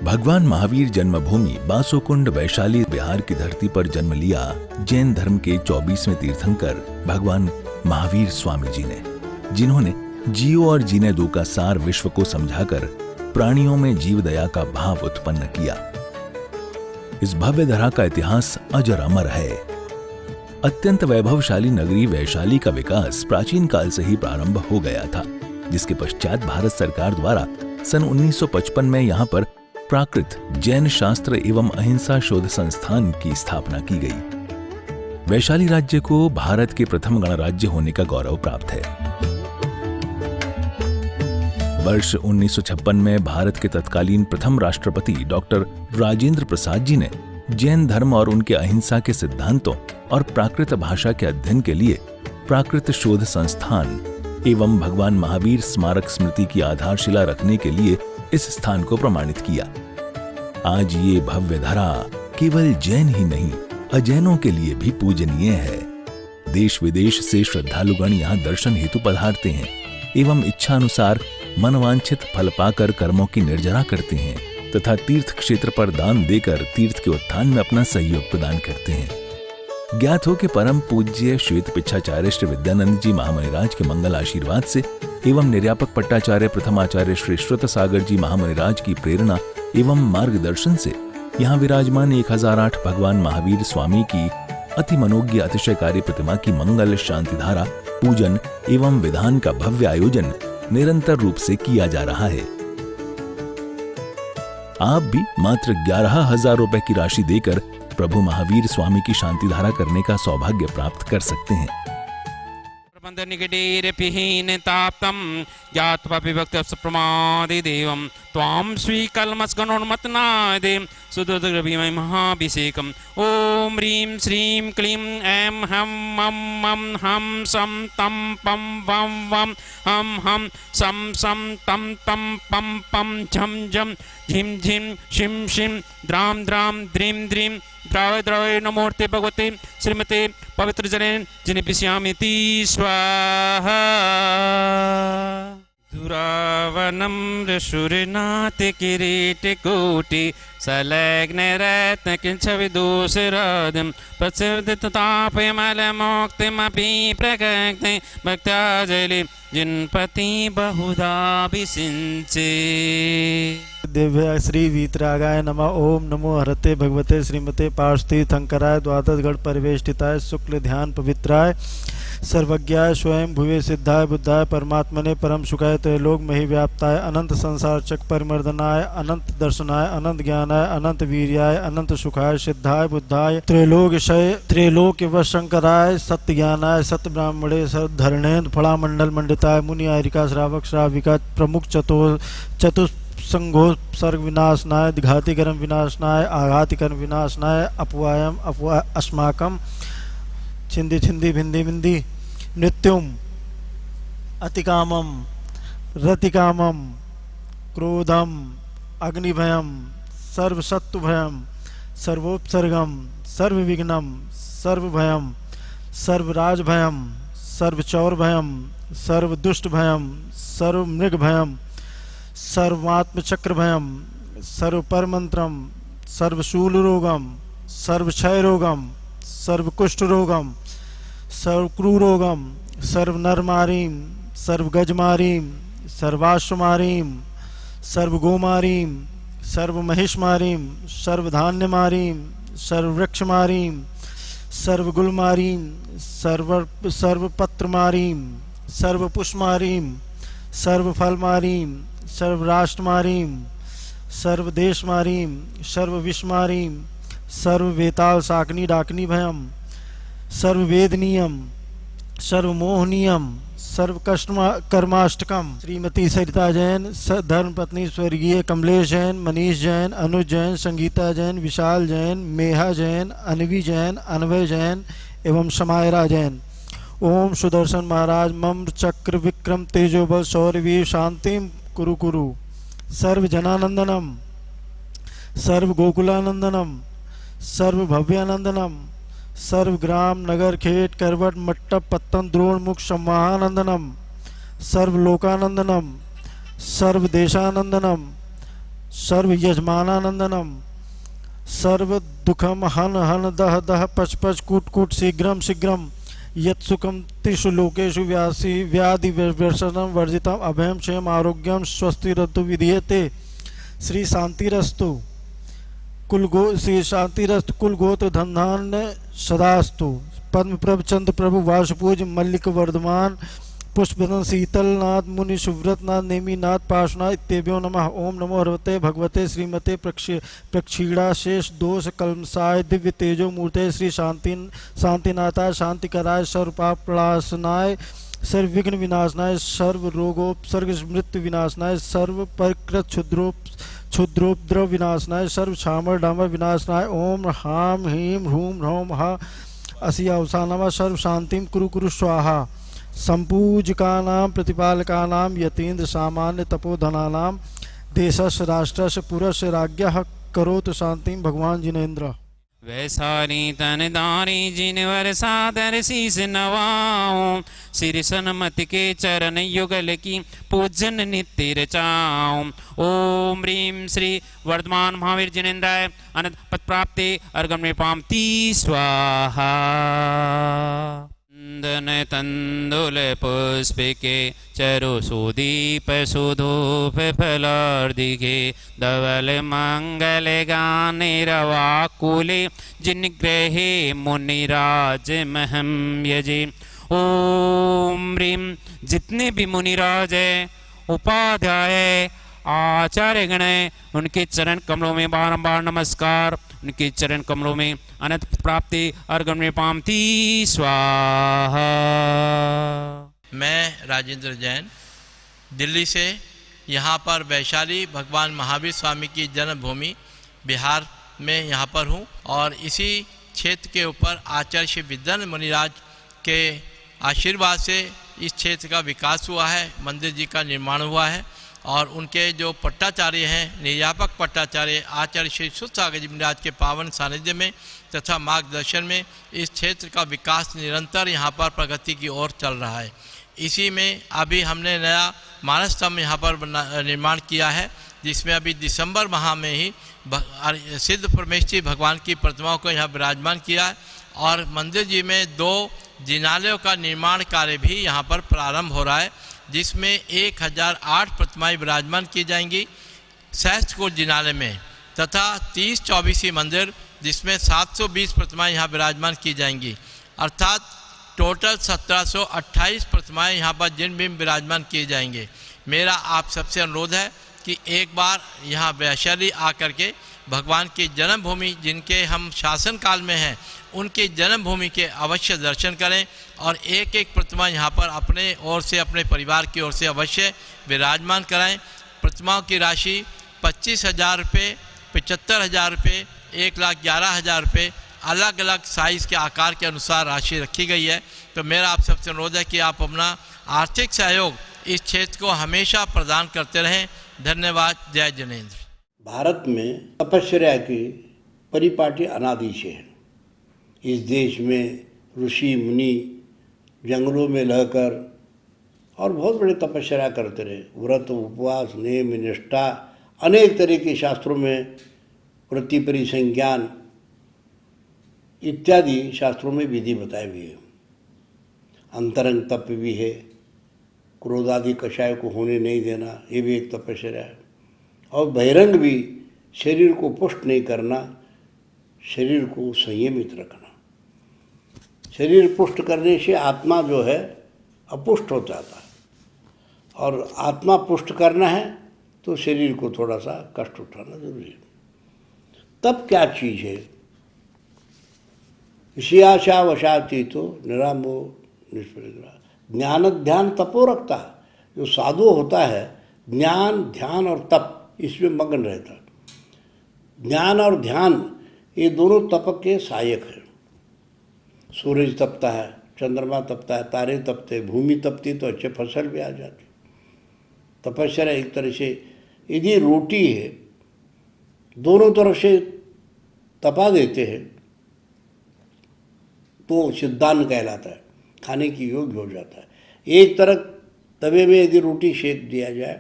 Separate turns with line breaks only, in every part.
भगवान महावीर जन्मभूमि बासोकुंड वैशाली बिहार की धरती पर जन्म लिया जैन धर्म के 24वें तीर्थंकर भगवान महावीर स्वामी जी ने, जिन्होंने जियो और जीने दो का सार विश्व को समझाकर प्राणियों में जीव दया का भाव उत्पन्न किया। इस भव्य धरा का इतिहास अजर अमर है। अत्यंत वैभवशाली नगरी वैशाली का विकास प्राचीन काल से ही प्रारंभ हो गया था, जिसके पश्चात भारत सरकार द्वारा सन 1955 में यहाँ पर प्राकृत जैन शास्त्र एवं अहिंसा शोध संस्थान की स्थापना की गई। वैशाली राज्य को भारत के प्रथम गणराज्य होने का गौरव प्राप्त है। वर्ष 1956 में भारत के तत्कालीन प्रथम राष्ट्रपति डॉक्टर राजेंद्र प्रसाद जी ने जैन धर्म और उनके अहिंसा के सिद्धांतों और प्राकृत भाषा के अध्ययन के लिए प्राकृत शोध संस्थान एवं भगवान महावीर स्मारक स्मृति की आधारशिला रखने के लिए इस स्थान को प्रमाणित किया। आज ये भव्य धरा केवल जैन ही नहीं, अजैनों के लिए भी पूजनीय है। देश विदेश से श्रद्धालुगण यहाँ दर्शन हेतु पधारते हैं एवं इच्छा अनुसार मनवांछित फल पाकर कर्मों की निर्जरा करते हैं तथा तीर्थ क्षेत्र पर दान देकर तीर्थ के उत्थान में अपना सहयोग प्रदान करते हैं। ज्ञात हो कि परम पूज्य श्वेत पिच्छाचार्य श्री विद्यानंद जी महामुनिराज के मंगल आशीर्वाद से एवं निर्यापक पट्टाचार्य प्रथमाचार्य श्री श्रुत सागर जी महामुनिराज की प्रेरणा एवं मार्गदर्शन से यहाँ विराजमान 1008 भगवान महावीर स्वामी की अति मनोज्ञ अतिशयकारी प्रतिमा की मंगल शांति धारा पूजन एवं विधान का भव्य आयोजन निरंतर रूप से किया जा रहा है। आप भी मात्र 11,000 रुपए की राशि देकर प्रभु महावीर स्वामी की शांति धारा करने का सौभाग्य प्राप्त कर सकते हैं।
निगडेरपिहीनताप्तं ज्ञात्वा विभक्तस्य प्रमादिदेवं त्वां श्रीकल्मषगणोन्मत्तनादें सुदुर्दग्रभीमहि महाभिषेकम्। ॐ ह्रीं श्रीं क्लीं ऐं हं मं मं हं सं तं पं वं वं हं हं सं सं तं तं पं पं झं झं झिं झिं शिं शिं द्रां द्रां द्रीं द्रीं द्रावय द्रावय नमोर्ते भगवते श्रीमते पवित्र जनेन जिनिपिष्यामिति स्वाहा। दुरावनं ऋषुरनाथ किरीटकोटि सलग्नरत्न किंचविदूषरादं प्रसिद्धतापयमलमोक्तिमपि प्रगक्ते भक्ताजलि जिनपति बहुधाभिषिञ्चे।
दिव्य श्री वीतरागाय नमः। ओम नमो हरते भगवते श्रीमते पार्श्वतीर्थंकराय द्वादश गढ़ परिवेष्टिताय शुक्ल ध्यान पवित्राय सर्वज्ञाय स्वयं भुवे सिद्धाय बुद्धाय परमात्मने परम सुखाय त्रैलोक मही व्याप्ताय अनंत संसार चक परिमर्दनाय अनंत दर्शनाय अनंत ज्ञानाय अनंत वीर्याय अनंत सुखाय सिद्धाय बुद्धाय त्रैलोक वशंकराय सत्य ज्ञानाय सत्य ब्राह्मणे धरणेन्द्र फलामंडल मंडिताय मुनि आयरिका श्रावक श्राविका प्रमुख चतुसंगो सर्ग विनाशनाय घातिकरम विनाशनाय आघातिकरम विनाशनाय अपवायम अस्माकम छिंदी छिंदी भिंदी भिंदी नृत्युम अतिकामम रतिकामम क्रोधम अग्निभयम सर्वशत्रुभयम सर्वोपसर्गम सर्वविघ्नम सर्वभयम सर्वराजभयम सर्वचौरभयम सर्वदुष्टभयम सर्वमृगभयम सर्वात्मचक्रभयम सर्वपरमंत्रम सर्वशूलरोगम सर्वक्षयरोगम सर्वकुष्ठरोगम सर्वक्रूरोगम सर्वनरमारीम सर्वगजमारीम सर्वाश्वमारीम सर्वगोमारीम सर्वमहिषमारीम सर्वधान्यमारीम सर्ववृक्षमारीम सर्वगुलमारीम सर्वपत्रमारीम सर्वपुष्पमारीम सर्वफलमारीम सर्वराष्ट्रमारीम सर्वदेशमारीम सर्वविषमारीम सर्ववेताल साकनी डाकनी भयम सर्ववेदनीयम सर्वमोहनीयम सर्वकर्माष्टकम। श्रीमती सरिता जैन, धर्मपत्नी स्वर्गीय कमलेश जैन, मनीष जैन, अनुज जैन, संगीता जैन, विशाल जैन, मेहा जैन, अनवी जैन, अनवय जैन एवं समायरा जैन। ओम सुदर्शन महाराज मम चक्र विक्रम तेजोबल शौर्यवीर शांतिम कुरु कुरु। सर्व जनानंदनम सर्व गोकुलानंदनम सर्व भव्यानंदनम सर्व ग्राम नगर खेत करवट मट्टप पत्तन द्रोण मुख सम्मानंदनम सर्व लोकानंदनम सर्व देशानंदनम सर्व यजमानानंदनम सर्व दुखम हन हन दह दह पच पच कूट कूट शीघ्रम शीघ्रम यत्सुखम त्रिषु लोकेषु व्यासी व्याधि व्यसनम वर्जितम अभयम क्षयम आरोग्यम स्वस्ति रतु विधीयते। श्री शांतिरस्तु श्री शांतिरस्तु कुल गोत्र धनधान्य सदास्तु। पद्म प्रभ चंद्र प्रभु वासुपूज मल्लिक वर्धमान पुष्पधन शीतलनाथ मुनि सुव्रतनाथ नेमीनाथ पार्श्वनाथ इत्येभ्यो नमः। ओम नमो हरवते भगवते श्रीमते प्रक्षीणा शेष दोष कलमसाय दिव्य तेजो मूर्ते श्री शांतिनाथाय शांतिकराय सर्वपापनाशनाय सर्व विघ्न विनाशनाय सर्व रोगोपसर्ग मृत्यु विनाशनाय सर्व परिकृत क्षुद्रोपद्रव विनाशनाय सर्व छामर डामर विनाशनाय। ओम हाम ह्रीम ह्रूम ह्रौम हा असियावसानम सर्व शांतिम कुरु कुरु स्वाहा। संपूजकानां प्रतिपालकानां यतीन्द्र सामान्य तपोधनानां देशस्य राष्ट्रस्य पुरस्य राज्ञः करोतु शांतिं भगवान जिनेन्द्र।
वैसारी तन दारी जिनवर सादर शीस नवाऊं सिर सनमति के चरण युगल की पूजन नित्य रचाऊं। ओम ह्रीं श्री वर्धमान महावीर जिनेन्द्राय अनंत पद प्राप्ति अर्घम में पामती स्वाहा। चंदन तंदुल पुष्पिके चरु सुदीप सुधूप फलार्दिके धवल मंगल गाने रवाकुले जिनग्रहे मुनिराज महम यजे। ओम ह्रीं जितने भी मुनिराज है उपाध्याय आचार्य गण है उनके चरण कमलों में बारंबार नमस्कार। उनके चरण कमलों में अनंत प्राप्ति अर्घम में पामती स्वाहा।
मैं राजेंद्र जैन दिल्ली से यहाँ पर वैशाली भगवान महावीर स्वामी की जन्मभूमि बिहार में यहाँ पर हूँ और इसी क्षेत्र के ऊपर आचार्य श्री विद्यानंद मुनिराज के आशीर्वाद से इस क्षेत्र का विकास हुआ है, मंदिर जी का निर्माण हुआ है और उनके जो पट्टाचार्य हैं निर्यापक पट्टाचार्य आचार्य श्री सुसागर जी महाराज के पावन सानिध्य में तथा मार्गदर्शन में इस क्षेत्र का विकास निरंतर यहाँ पर प्रगति की ओर चल रहा है। इसी में अभी हमने नया मानस स्तंभ यहाँ पर निर्माण किया है जिसमें अभी दिसंबर माह में ही सिद्ध परमेश्वरी भगवान की प्रतिमाओं को यहाँ विराजमान किया है और मंदिर जी में 2 जिनालयों का निर्माण कार्य भी यहाँ पर प्रारंभ हो रहा है जिसमें 1008 प्रतिमाएं विराजमान की जाएंगी सहस्त्रकूट जिनालय में तथा 30-24 मंदिर जिसमें 720 प्रतिमाएं यहाँ विराजमान की जाएंगी अर्थात टोटल 1728 प्रतिमाएं यहाँ पर जिन भी विराजमान किए जाएंगे। मेरा आप सबसे अनुरोध है कि एक बार यहाँ वैशाली आकर के भगवान की जन्मभूमि जिनके हम शासन काल में हैं उनकी जन्मभूमि के अवश्य दर्शन करें और एक एक प्रतिमा यहाँ पर अपने ओर से अपने परिवार की ओर से अवश्य विराजमान कराएं। प्रतिमाओं की राशि 25,000 रुपये, 75,000 रुपये, 1,11,000 रुपये अलग अलग साइज़ के आकार के अनुसार राशि रखी गई है। तो मेरा आप सबसे अनुरोध है कि आप अपना आर्थिक सहयोग इस क्षेत्र को हमेशा प्रदान करते रहें। धन्यवाद। जय जिनेन्द्र।
भारत में तपस्या की परिपाटी अनादि से है। इस देश में ऋषि मुनि जंगलों में रहकर और बहुत बड़े तपस्या करते रहे। व्रत उपवास नेम निष्ठा अनेक तरह के शास्त्रों में वृत्ति परिसंज्ञान इत्यादि शास्त्रों में विधि बताई हुई है। अंतरंग तप भी है, क्रोधादि कषाय को होने नहीं देना ये भी एक तपस्या है और बहिरंग भी शरीर को पुष्ट नहीं करना, शरीर को संयमित रखना। शरीर पुष्ट करने से आत्मा जो है अपुष्ट हो जाता है और आत्मा पुष्ट करना है तो शरीर को थोड़ा सा कष्ट उठाना जरूरी है। तब क्या चीज़ है? विषयाशा वशातीतो निरामो निष्प्रग्रह। ज्ञान ध्यान तपो रखता है। जो साधु होता है ज्ञान ध्यान और तप इसमें मग्न रहता है। ज्ञान और ध्यान ये दोनों तप के सहायक हैं। सूरज तपता है, चंद्रमा तपता है, तारे तपते, भूमि तपती तो अच्छे फसल भी आ जाती। तपस्या एक तरह से यदि रोटी है दोनों तरफ से तपा देते हैं तो सिद्धांत कहलाता है, खाने की योग्य हो जाता है। एक तरफ तवे में यदि रोटी सेक दिया जाए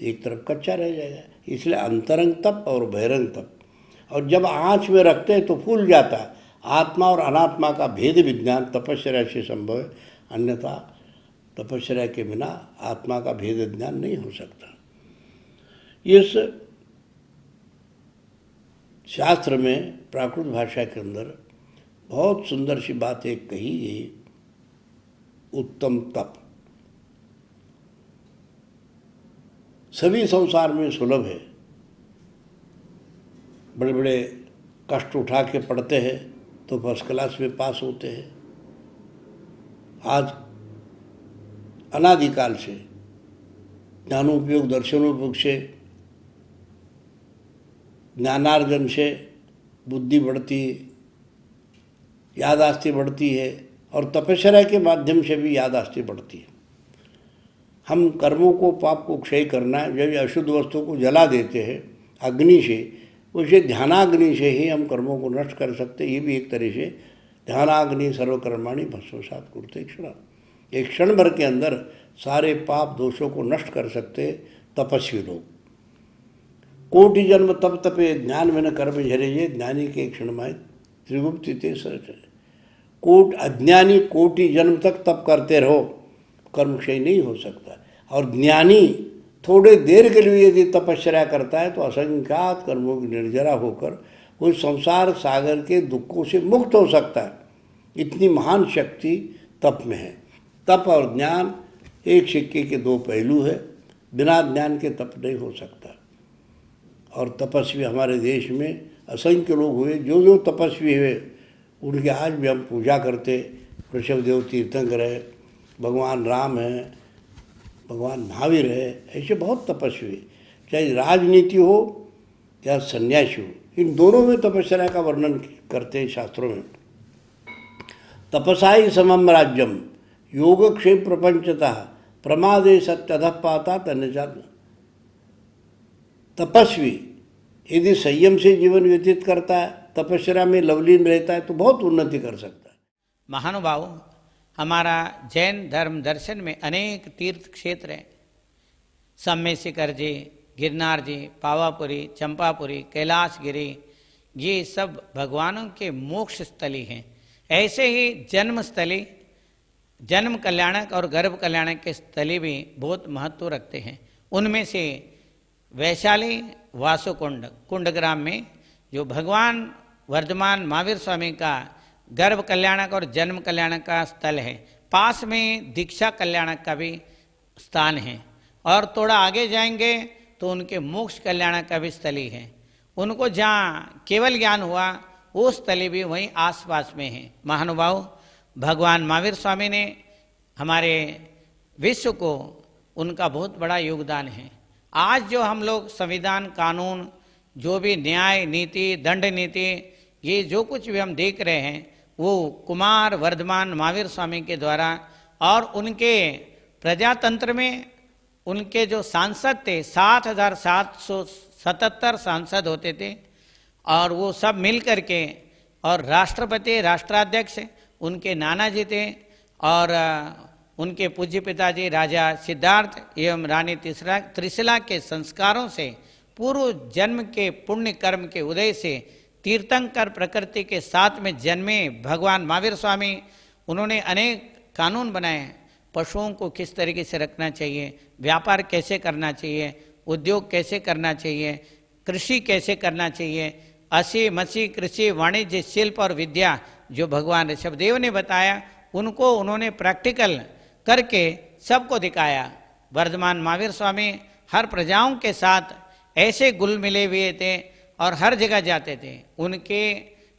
एक तरफ कच्चा रह जाएगा। इसलिए अंतरंग तप और बहिरंग तप। और जब आँच में रखते हैं तो फूल जाता है। आत्मा और अनात्मा का भेद विज्ञान तपस्या से संभव है, अन्यथा तपस्या के बिना आत्मा का भेद ज्ञान नहीं हो सकता। इस शास्त्र में प्राकृत भाषा के अंदर बहुत सुंदर सी बात एक कही है, उत्तम तप। सभी संसार में सुलभ है, बड़े बड़े कष्ट उठा के पढ़ते हैं तो फर्स्ट क्लास में पास होते हैं। आज अनादिकाल से ज्ञानोपयोग दर्शनोपयोग से ज्ञानार्जन से बुद्धि बढ़ती है, याददाश्ती बढ़ती है, और तपस्या के माध्यम से भी याददाश्ती बढ़ती है। हम कर्मों को, पाप को क्षय करना है, जब अशुद्ध वस्तु को जला देते हैं अग्नि से, उसे ध्यानाग्नि से ही हम कर्मों को नष्ट कर सकते। ये भी एक तरह से ध्यानाग्नि सर्वकर्माणि भस्मसात् कुरुते क्षण, एक क्षण भर के अंदर सारे पाप दोषों को नष्ट कर सकते तपस्वी लोग। कोटि जन्म तप तपे ज्ञान में न कर्म झरे, ये ज्ञानी के क्षण माय त्रिगुप्त ते सच। कोट अज्ञानी कोटि जन्म तक तप करते रहो, कर्म क्षय नहीं हो सकता। और ज्ञानी थोड़े देर के लिए यदि तपस्या करता है तो असंख्यात कर्मों की निर्जरा होकर वो संसार सागर के दुखों से मुक्त हो सकता है। इतनी महान शक्ति तप में है। तप और ज्ञान एक सिक्के के दो पहलू है, बिना ज्ञान के तप नहीं हो सकता। और तपस्वी हमारे देश में असंख्य लोग हुए, जो जो तपस्वी हुए उनके आज भी हम पूजा करते। ऋषभदेव तीर्थंकर है, भगवान राम है, भगवान महावीर है, ऐसे बहुत तपस्वी, चाहे राजनीति हो या सन्यासी हो, इन दोनों में तपस्या का वर्णन करते हैं शास्त्रों में। तपसाई समम राज्यम योगक्षेम प्रपंचतः प्रमादे सत्यधः पाता तन्यजात। तपस्वी यदि संयम से जीवन व्यतीत करता है, तपस्या में लवलीन रहता है, तो बहुत उन्नति कर सकता है।
महानुभाव, हमारा जैन धर्म दर्शन में अनेक तीर्थ क्षेत्र हैं। सम्मेशिखर जी, गिरनार जी, पावापुरी, चंपापुरी, कैलाशगिरी, ये सब भगवानों के मोक्ष स्थली हैं। ऐसे ही जन्म स्थली, जन्म कल्याणक और गर्भ कल्याणक के स्थली भी बहुत महत्व रखते हैं। उनमें से वैशाली वासुकुंड कुंडग्राम में जो भगवान वर्धमान महावीर स्वामी का गर्भ कल्याणक और जन्म कल्याणक का स्थल है, पास में दीक्षा कल्याणक का भी स्थान है, और थोड़ा आगे जाएंगे तो उनके मोक्ष कल्याणक का भी स्थली है। उनको जहाँ केवल ज्ञान हुआ वो स्थली भी वहीं आसपास में है। महानुभाव, भगवान महावीर स्वामी ने हमारे विश्व को, उनका बहुत बड़ा योगदान है। आज जो हम लोग संविधान, कानून, जो भी न्याय नीति, दंड नीति, ये जो कुछ भी हम देख रहे हैं वो कुमार वर्धमान महावीर स्वामी के द्वारा, और उनके प्रजातंत्र में उनके जो सांसद थे 7,777 सांसद होते थे, और वो सब मिल करके, और राष्ट्रपति, राष्ट्राध्यक्ष उनके नाना जी थे, और उनके पूज्य पिताजी राजा सिद्धार्थ एवं रानी त्रिशिला के संस्कारों से, पूर्व जन्म के पुण्य कर्म के उदय से तीर्थंकर प्रकृति के साथ में जन्मे भगवान महावीर स्वामी, उन्होंने अनेक कानून बनाए। पशुओं को किस तरीके से रखना चाहिए, व्यापार कैसे करना चाहिए, उद्योग कैसे करना चाहिए, कृषि कैसे करना चाहिए, असी मसी कृषि, वाणिज्य, शिल्प और विद्या जो भगवान ऋषभदेव ने बताया, उनको उन्होंने प्रैक्टिकल करके सबको दिखाया। वर्धमान महावीर स्वामी हर प्रजाओं के साथ ऐसे घुल मिले हुए थे और हर जगह जाते थे। उनके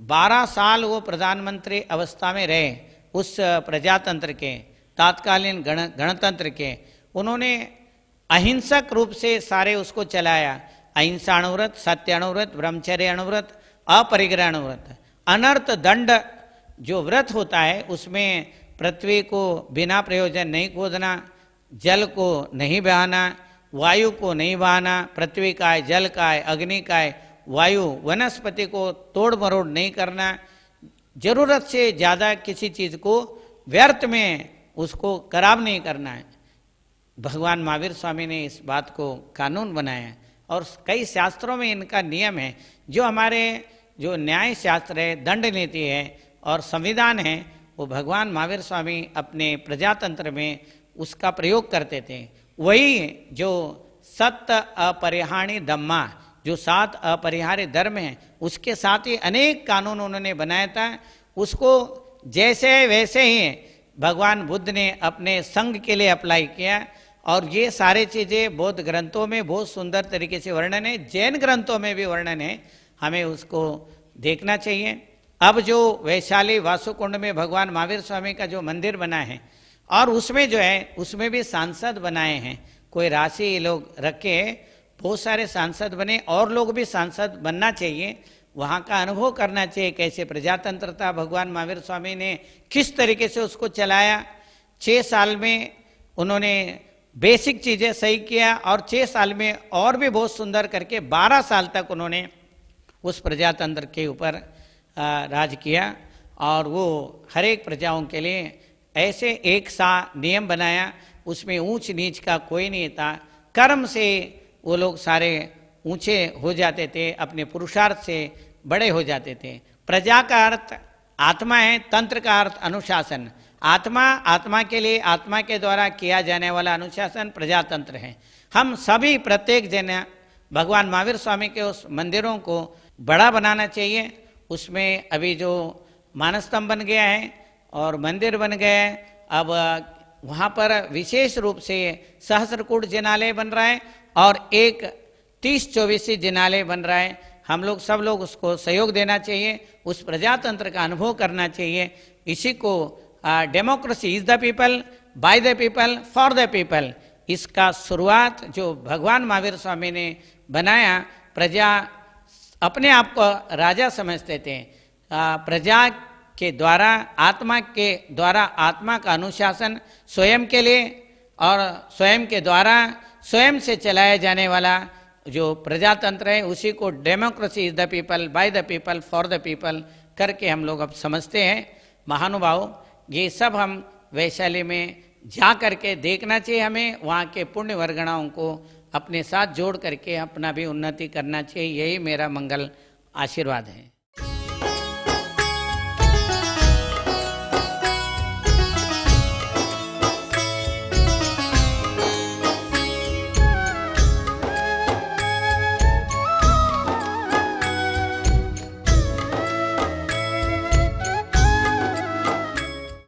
12 साल वो प्रधानमंत्री अवस्था में रहे, उस प्रजातंत्र के, तात्कालीन गणतंत्र के। उन्होंने अहिंसक रूप से सारे उसको चलाया। अहिंसा अणुव्रत, सत्य अणुव्रत, ब्रह्मचर्य अणुव्रत, अपरिग्रह अणुव्रत। अनर्थ दंड जो व्रत होता है उसमें पृथ्वी को बिना प्रयोजन नहीं खोदना, जल को नहीं बहाना, वायु को नहीं बहाना, पृथ्वी का है, जल का है, अग्नि का है, वायु, वनस्पति को तोड़ मरोड़ नहीं करना, जरूरत से ज़्यादा किसी चीज़ को व्यर्थ में उसको खराब नहीं करना है। भगवान महावीर स्वामी ने इस बात को कानून बनाया और कई शास्त्रों में इनका नियम है। जो हमारे जो न्याय शास्त्र है, दंड नीति है और संविधान है, वो भगवान महावीर स्वामी अपने प्रजातंत्र में उसका प्रयोग करते थे। वही जो सत्य अपरिहार्य धम्मा, जो 7 अपरिहार्य धर्म हैं, उसके साथ ही अनेक कानून उन्होंने बनाया था। उसको जैसे वैसे ही भगवान बुद्ध ने अपने संघ के लिए अप्लाई किया और ये सारे चीज़ें बौद्ध ग्रंथों में बहुत सुंदर तरीके से वर्णन है, जैन ग्रंथों में भी वर्णन है, हमें उसको देखना चाहिए। अब जो वैशाली वासुकुंड में भगवान महावीर स्वामी का जो मंदिर बना है और उसमें जो है उसमें भी सांसद बनाए हैं, कोई राशि लोग रखे, बहुत सारे सांसद बने और लोग भी सांसद बनना चाहिए, वहाँ का अनुभव करना चाहिए कैसे प्रजातंत्र था, भगवान महावीर स्वामी ने किस तरीके से उसको चलाया। 6 साल में उन्होंने बेसिक चीज़ें सही किया और 6 साल में और भी बहुत सुंदर करके 12 साल तक उन्होंने उस प्रजातंत्र के ऊपर राज किया और वो हर एक प्रजाओं के लिए ऐसे एक सा नियम बनाया, उसमें ऊंच नीच का कोई नहीं था। कर्म से वो लोग सारे ऊंचे हो जाते थे, अपने पुरुषार्थ से बड़े हो जाते थे। प्रजा का अर्थ आत्मा है, तंत्र का अर्थ अनुशासन। आत्मा, आत्मा के लिए आत्मा के द्वारा किया जाने वाला अनुशासन प्रजातंत्र है। हम सभी प्रत्येक जन भगवान महावीर स्वामी के उस मंदिरों को बड़ा बनाना चाहिए। उसमें अभी जो मानस्तंभ बन गया है और मंदिर बन गया है, अब वहाँ पर विशेष रूप से सहस्त्रकूट जिनालय बन रहा है और एक 30-24 जिनालय बन रहा है। हम लोग सब लोग उसको सहयोग देना चाहिए, उस प्रजातंत्र का अनुभव करना चाहिए। इसी को democracy is the people, by the people, for the people, इसका शुरुआत जो भगवान महावीर स्वामी ने बनाया। प्रजा अपने आप को राजा समझते थे, प्रजा के द्वारा, आत्मा के द्वारा आत्मा का अनुशासन स्वयं के लिए और स्वयं के द्वारा स्वयं से चलाया जाने वाला जो प्रजातंत्र है, उसी को democracy is the people, by the people, for the people करके हम लोग अब समझते हैं। महानुभाव, ये सब हम वैशाली में जा करके देखना चाहिए। हमें वहाँ के पुण्य वर्गणाओं को अपने साथ जोड़ करके अपना भी उन्नति करना चाहिए। यही मेरा मंगल आशीर्वाद है।